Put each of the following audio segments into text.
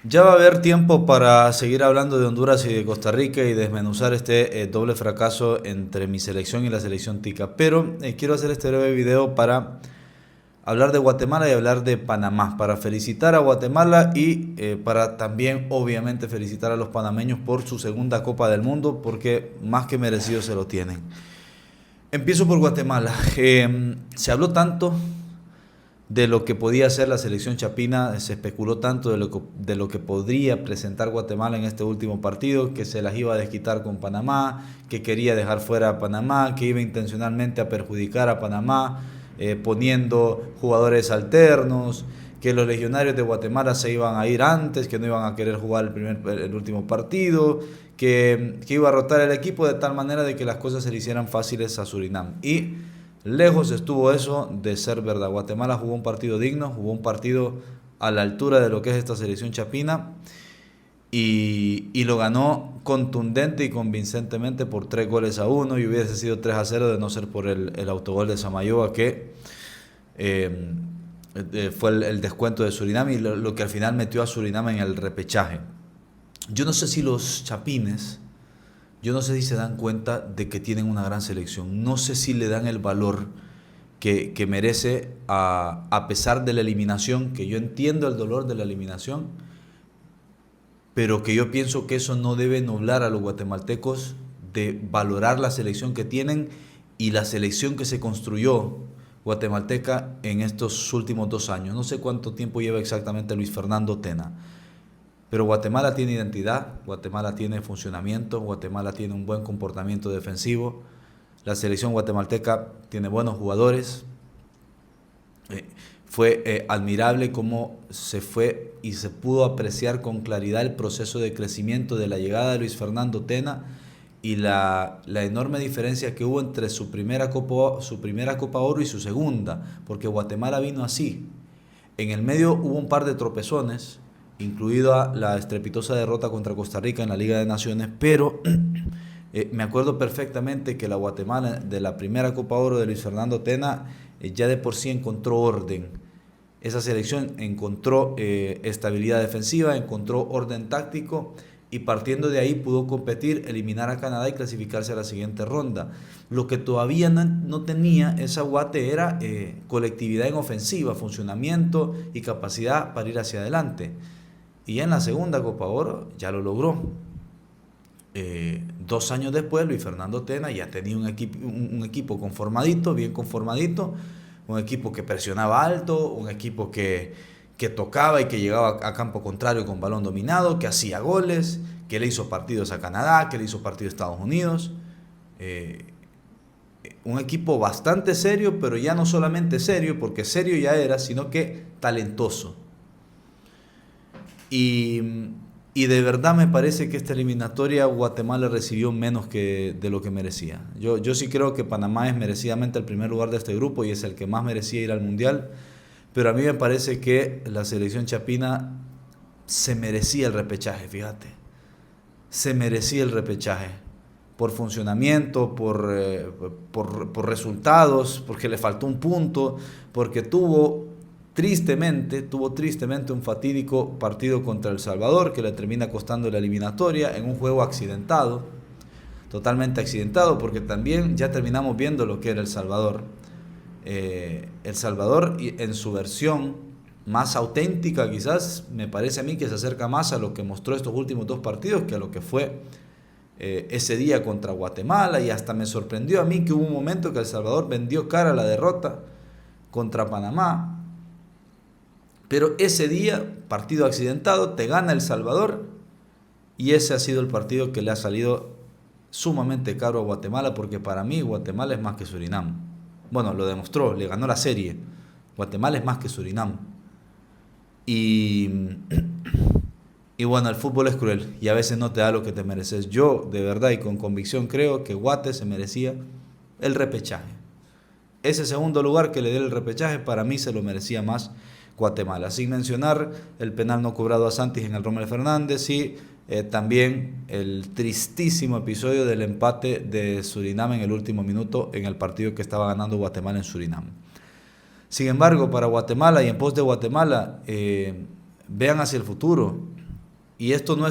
Ya va a haber tiempo para seguir hablando de Honduras y de Costa Rica y desmenuzar este doble fracaso entre mi selección y la selección tica. Pero quiero hacer este breve video para hablar de Guatemala y hablar de Panamá, para felicitar a Guatemala y para también obviamente felicitar a los panameños por su segunda Copa del Mundo, porque más que merecido se lo tienen. Empiezo por Guatemala. Se habló tanto de lo que podía hacer la selección chapina, se especuló tanto de lo que podría presentar Guatemala en este último partido, que se las iba a desquitar con Panamá, que quería dejar fuera a Panamá, que iba intencionalmente a perjudicar a Panamá, poniendo jugadores alternos, que los legionarios de Guatemala se iban a ir antes, que no iban a querer jugar el último partido, que iba a rotar el equipo de tal manera de que las cosas se le hicieran fáciles a Surinam. Y lejos estuvo eso de ser verdad. Guatemala jugó un partido digno, jugó un partido a la altura de lo que es esta selección chapina y lo ganó contundente y convincentemente por 3 goles a 1 y hubiese sido 3-0 de no ser por el autogol de Samayoa que eh, fue el descuento de Surinam y lo que al final metió a Surinam en el repechaje. Yo no sé si los chapines, yo no sé si se dan cuenta de que tienen una gran selección. No sé si le dan el valor que merece a pesar de la eliminación, que yo entiendo el dolor de la eliminación, pero que yo pienso que eso no debe nublar a los guatemaltecos de valorar la selección que tienen y la selección que se construyó guatemalteca en estos últimos 2 años. No sé cuánto tiempo lleva exactamente Luis Fernando Tena, pero Guatemala tiene identidad, Guatemala tiene funcionamiento, Guatemala tiene un buen comportamiento defensivo, la selección guatemalteca tiene buenos jugadores. Fue admirable cómo se fue y se pudo apreciar con claridad el proceso de crecimiento de la llegada de Luis Fernando Tena y la enorme diferencia que hubo entre su primera Copa Oro y su segunda, porque Guatemala vino así. En el medio hubo un par de tropezones, incluida la estrepitosa derrota contra Costa Rica en la Liga de Naciones, pero me acuerdo perfectamente que la Guatemala de la primera Copa Oro de Luis Fernando Tena ya de por sí encontró orden. Esa selección encontró estabilidad defensiva, encontró orden táctico y partiendo de ahí pudo competir, eliminar a Canadá y clasificarse a la siguiente ronda. Lo que todavía no tenía esa Guate era colectividad en ofensiva, funcionamiento y capacidad para ir hacia adelante. Y en la segunda Copa Oro ya lo logró. 2 años después, Luis Fernando Tena ya tenía un equipo conformadito, bien conformadito, un equipo que presionaba alto, un equipo que tocaba y que llegaba a campo contrario con balón dominado, que hacía goles, que le hizo partidos a Canadá, que le hizo partidos a Estados Unidos. Eh, un equipo bastante serio, pero ya no solamente serio, porque serio ya era, sino que talentoso. Y, y de verdad me parece que esta eliminatoria Guatemala recibió menos de lo que merecía. Yo sí creo que Panamá es merecidamente el primer lugar de este grupo y es el que más merecía ir al Mundial, pero a mí me parece que la selección chapina se merecía el repechaje, fíjate. Se merecía el repechaje por funcionamiento, por resultados, porque le faltó un punto, porque tuvo tristemente un fatídico partido contra El Salvador que le termina costando la eliminatoria en un juego accidentado, totalmente accidentado, porque también ya terminamos viendo lo que era El Salvador. El Salvador en su versión más auténtica quizás, me parece a mí que se acerca más a lo que mostró estos últimos 2 partidos que a lo que fue ese día contra Guatemala, y hasta me sorprendió a mí que hubo un momento que El Salvador vendió cara a la derrota contra Panamá. Pero ese día, partido accidentado, te gana El Salvador y ese ha sido el partido que le ha salido sumamente caro a Guatemala, porque para mí Guatemala es más que Surinam. Bueno, lo demostró, le ganó la serie. Guatemala es más que Surinam. Y, y bueno, el fútbol es cruel y a veces no te da lo que te mereces. Yo, de verdad y con convicción, creo que Guate se merecía el repechaje. Ese segundo lugar que le dio el repechaje, para mí se lo merecía más Guatemala. Sin mencionar el penal no cobrado a Santis en el Rommel Fernández y también el tristísimo episodio del empate de Surinam en el último minuto en el partido que estaba ganando Guatemala en Surinam. Sin embargo, para Guatemala y en pos de Guatemala, vean hacia el futuro. y esto no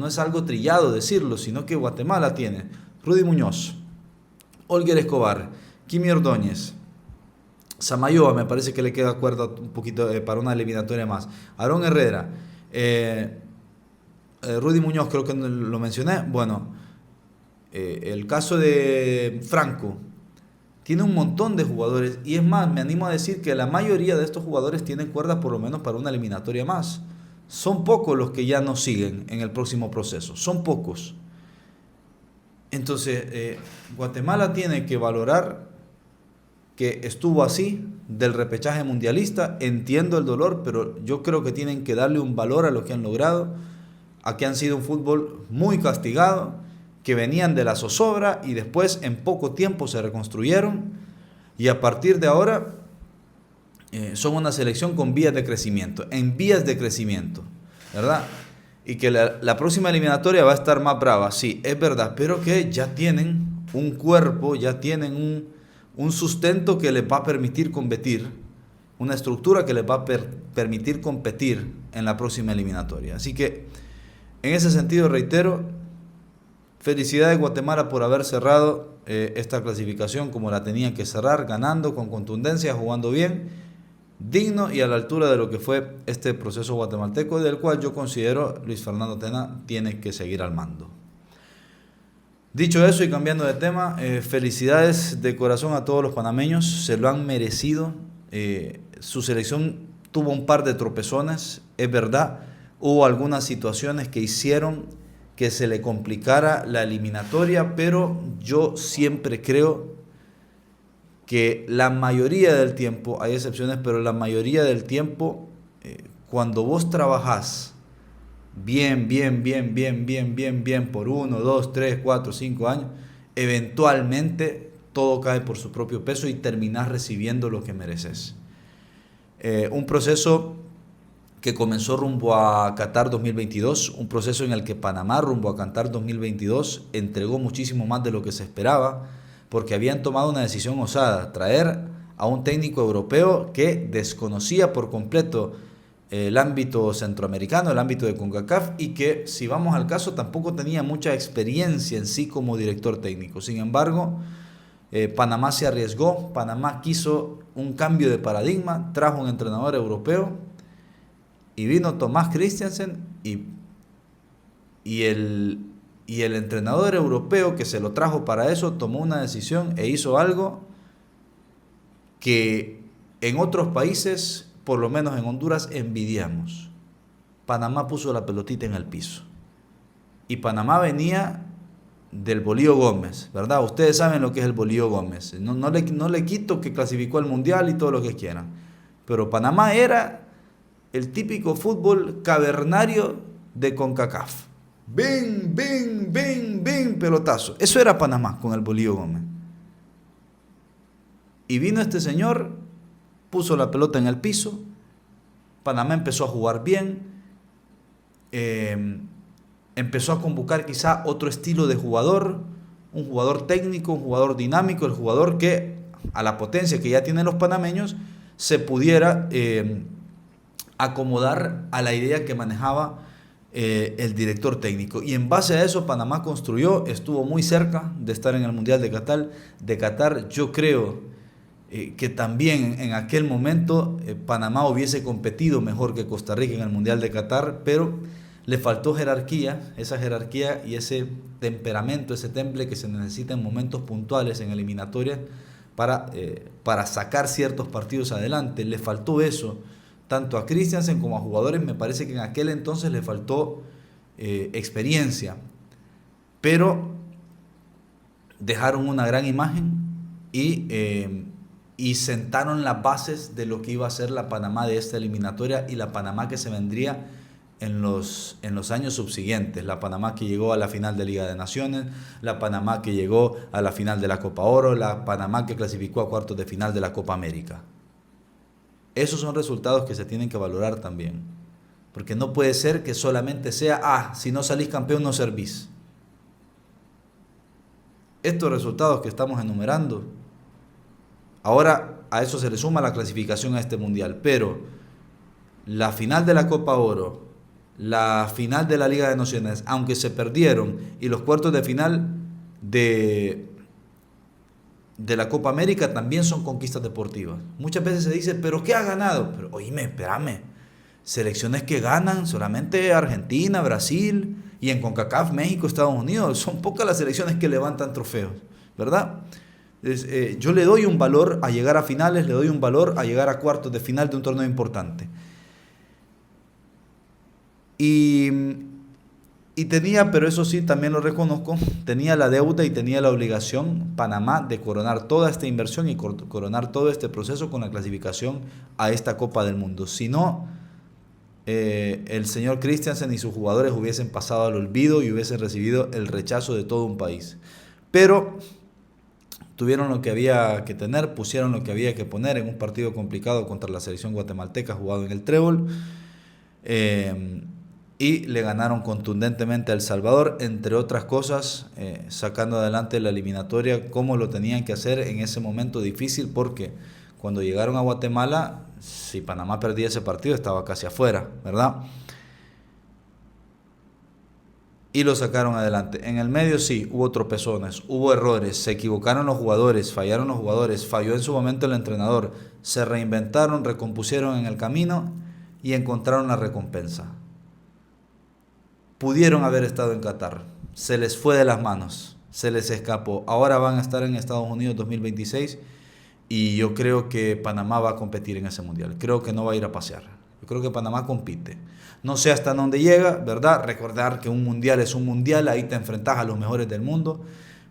es algo trillado decirlo, sino que Guatemala tiene Rudy Muñoz, Olger Escobar, Kimi Ordóñez, Samayoa, me parece que le queda cuerda un poquito para una eliminatoria más, Aarón Herrera, Rudy Muñoz creo que lo mencioné, bueno, el caso de Franco, tiene un montón de jugadores, y es más, me animo a decir que la mayoría de estos jugadores tienen cuerda por lo menos para una eliminatoria más. Son pocos los que ya no siguen en el próximo proceso, son pocos. Entonces, Guatemala tiene que valorar que estuvo así del repechaje mundialista. Entiendo el dolor, pero yo creo que tienen que darle un valor a lo que han logrado, a que han sido un fútbol muy castigado, que venían de la zozobra y después en poco tiempo se reconstruyeron, y a partir de ahora son una selección con vías de crecimiento, en vías de crecimiento, ¿verdad? Y que la próxima eliminatoria va a estar más brava, sí, es verdad, pero que ya tienen un cuerpo, ya tienen un sustento que les va a permitir competir, una estructura que les va a permitir competir en la próxima eliminatoria. Así que, en ese sentido, reitero, felicidades Guatemala por haber cerrado esta clasificación como la tenían que cerrar, ganando con contundencia, jugando bien, digno y a la altura de lo que fue este proceso guatemalteco, del cual yo considero Luis Fernando Tena tiene que seguir al mando. Dicho eso y cambiando de tema, felicidades de corazón a todos los panameños, se lo han merecido. Su selección tuvo un par de tropezones, es verdad, hubo algunas situaciones que hicieron que se le complicara la eliminatoria, pero yo siempre creo que la mayoría del tiempo, hay excepciones, pero la mayoría del tiempo, cuando vos trabajás bien, por 1, 2, 3, 4, 5 años, eventualmente todo cae por su propio peso y terminás recibiendo lo que mereces. Un proceso que comenzó rumbo a Qatar 2022, un proceso en el que Panamá rumbo a Qatar 2022 entregó muchísimo más de lo que se esperaba, porque habían tomado una decisión osada, traer a un técnico europeo que desconocía por completo el ámbito centroamericano, el ámbito de CONCACAF, y que, si vamos al caso, tampoco tenía mucha experiencia en sí como director técnico. Sin embargo, Panamá se arriesgó, Panamá quiso un cambio de paradigma, trajo un entrenador europeo, y vino Tomás Christiansen, y el entrenador europeo que se lo trajo para eso tomó una decisión e hizo algo que en otros países, por lo menos en Honduras, envidiamos. Panamá puso la pelotita en el piso. Y Panamá venía del Bolío Gómez, ¿verdad? Ustedes saben lo que es el Bolío Gómez. No le quito que clasificó al Mundial y todo lo que quieran. Pero Panamá era el típico fútbol cavernario de CONCACAF. Ven, pelotazo. Eso era Panamá con el Bolío Gómez. Y vino este señor, puso la pelota en el piso, Panamá empezó a jugar bien, empezó a convocar quizá otro estilo de jugador, un jugador técnico, un jugador dinámico, el jugador que a la potencia que ya tienen los panameños se pudiera acomodar a la idea que manejaba el director técnico. Y en base a eso Panamá construyó, estuvo muy cerca de estar en el Mundial de Qatar. Yo creo que también en aquel momento Panamá hubiese competido mejor que Costa Rica en el Mundial de Qatar, pero le faltó jerarquía, esa jerarquía y ese temperamento, ese temple que se necesita en momentos puntuales en eliminatorias para sacar ciertos partidos adelante. Le faltó eso tanto a Christiansen como a jugadores. Me parece que en aquel entonces le faltó experiencia, pero dejaron una gran imagen y sentaron las bases de lo que iba a ser la Panamá de esta eliminatoria y la Panamá que se vendría en los años subsiguientes. La Panamá que llegó a la final de Liga de Naciones, la Panamá que llegó a la final de la Copa Oro, la Panamá que clasificó a cuartos de final de la Copa América. Esos son resultados que se tienen que valorar también, porque no puede ser que solamente sea, si no salís campeón no servís. Estos resultados que estamos enumerando, ahora a eso se le suma la clasificación a este mundial, pero la final de la Copa Oro, la final de la Liga de Naciones, aunque se perdieron, y los cuartos de final de la Copa América también son conquistas deportivas. Muchas veces se dice, ¿pero qué ha ganado? Pero oíme, espérame, selecciones que ganan solamente Argentina, Brasil y en CONCACAF, México, Estados Unidos. Son pocas las selecciones que levantan trofeos, ¿verdad? Yo le doy un valor a llegar a finales, le doy un valor a llegar a cuartos de final de un torneo importante. Y tenía, pero eso sí, también lo reconozco, tenía la deuda y tenía la obligación Panamá de coronar toda esta inversión y coronar todo este proceso con la clasificación a esta Copa del Mundo. Si no, el señor Christiansen y sus jugadores hubiesen pasado al olvido y hubiesen recibido el rechazo de todo un país. Pero tuvieron lo que había que tener, pusieron lo que había que poner en un partido complicado contra la selección guatemalteca jugado en el Trébol. Y le ganaron contundentemente a El Salvador, entre otras cosas, sacando adelante la eliminatoria como lo tenían que hacer en ese momento difícil, porque cuando llegaron a Guatemala, si Panamá perdía ese partido, estaba casi afuera, ¿verdad? Y lo sacaron adelante. En el medio sí, hubo tropezones, hubo errores, se equivocaron los jugadores, fallaron los jugadores, falló en su momento el entrenador, se reinventaron, recompusieron en el camino y encontraron la recompensa. Pudieron haber estado en Qatar, se les fue de las manos, se les escapó. Ahora van a estar en Estados Unidos 2026 y yo creo que Panamá va a competir en ese mundial. Creo que no va a ir a pasear. Yo creo que Panamá compite. No sé hasta dónde llega, ¿verdad? Recordar que un mundial es un mundial, ahí te enfrentas a los mejores del mundo,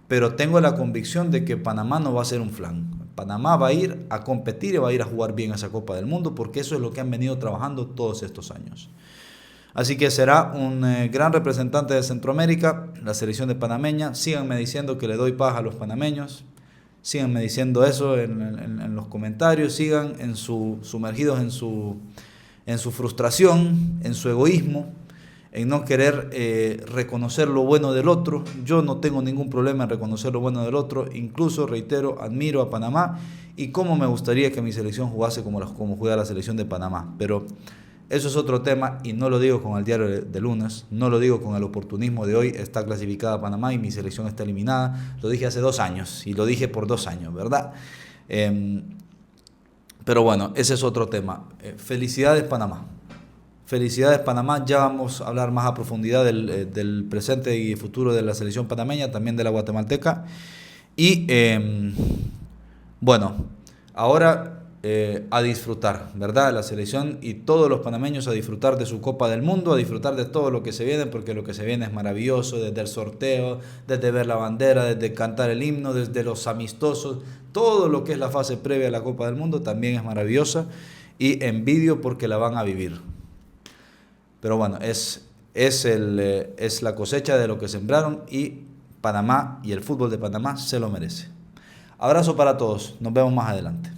pero tengo la convicción de que Panamá no va a ser un flan. Panamá va a ir a competir y va a ir a jugar bien esa Copa del Mundo, porque eso es lo que han venido trabajando todos estos años. Así que será un gran representante de Centroamérica, la selección de panameña. Síganme diciendo que le doy paz a los panameños. Síganme diciendo eso en los comentarios. Sigan sumergidos en su frustración, en su egoísmo, en no querer reconocer lo bueno del otro. Yo no tengo ningún problema en reconocer lo bueno del otro. Incluso, reitero, admiro a Panamá y cómo me gustaría que mi selección jugase como juega la selección de Panamá. Pero eso es otro tema y no lo digo con el diario de lunes, no lo digo con el oportunismo de hoy. Está clasificada Panamá y mi selección está eliminada. Lo dije hace 2 años y lo dije por 2 años, ¿verdad? Pero bueno, ese es otro tema. Felicidades Panamá. Felicidades Panamá. Ya vamos a hablar más a profundidad del presente y futuro de la selección panameña, también de la guatemalteca. Y bueno, ahora a disfrutar, ¿verdad? La selección y todos los panameños a disfrutar de su Copa del Mundo, a disfrutar de todo lo que se viene, porque lo que se viene es maravilloso, desde el sorteo, desde ver la bandera, desde cantar el himno, desde los amistosos, todo lo que es la fase previa a la Copa del Mundo también es maravillosa y envidio porque la van a vivir. Pero bueno, es la cosecha de lo que sembraron y Panamá y el fútbol de Panamá se lo merece. Abrazo para todos, nos vemos más adelante.